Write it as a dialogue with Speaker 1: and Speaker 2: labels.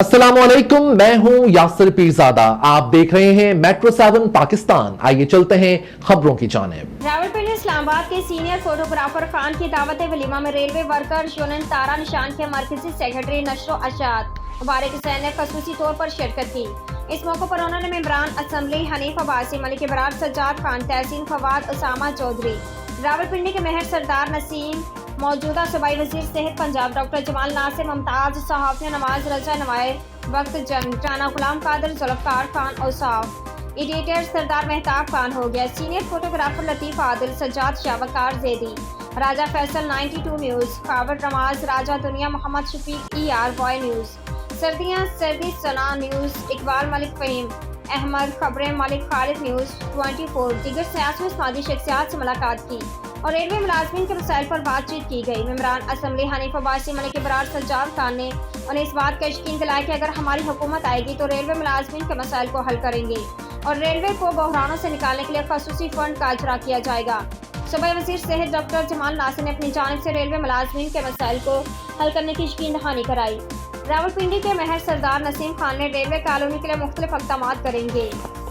Speaker 1: अस्सलामुअलैकुम, मैं हूं यासिर पीरजादा। आप देख रहे हैं मेट्रो 7 पाकिस्तान। आइए चलते हैं खबरों की जानिब।
Speaker 2: रावलपिंडी इस्लामाबाद के सीनियर फोटोग्राफर खान की दावत वलीमा में रेलवे वर्कर यूनियन तारा निशान के मरकजी सेक्रेटरी नशरो अशाद मुबारक हुसैन ने खसूसी तौर पर शिरकत की। इस मौके पर उन्होंने मेंबरान असम्बली हनीफ अब्बासी, मलिक इबरार, सज्जाद खान, तहसीन फवाद, उसामा चौधरी, रावलपिंडी के मेहर सरदार नसीम, मौजूदा सूबाई वजीर सेहत पंजाब डॉक्टर जमाल नासिर, मुमताज सहाफिया नवाज रजा नवायर, वक्त जंग, राना गुलाम कादर, जुल्फकार खान, औसाफ, एडिटर सरदार मेहताब खान हो गया। सीनियर फोटोग्राफर लतीफ आदिल, सज्जाद शावकार जैदी, राजा फैसल 92 न्यूज़, खावर नमाज, राजा दुनिया, मोहम्मद शफीक ER बॉय न्यूज़, सर्दियाँ सर्दी सना न्यूज़, इकबाल मलिक फ़हीम अहमद, खबरें मलिक खालिद न्यूज़ 24, दीगर सियासी व समाजी शख्सियात से मुलाकात की और रेलवे मुलाजमीन के मसाइल पर बातचीत की गई। मेंबरान असम्बली हनीफ अब्बासी, मलिक इबरार, सज्जाद खान ने उन्हें इस बात का यकीन दिलाया कि अगर हमारी हुकूमत आएगी तो रेलवे मुलाजमीन के मसाइल को हल करेंगे और रेलवे को बहरानों से निकालने के लिए खसूसी फंड का इजरा किया जाएगा। सूबाई वजीर सेहत डॉक्टर जमाल नासिर ने अपनी जानिब से रेलवे मुलाजमीन के मसाइल को हल करने की यकीन दहानी कराई। रावलपिंडी के मेहर सरदार नसीम खान ने रेलवे कॉलोनी के लिए मुख्तलिफ इक़दामात करेंगे।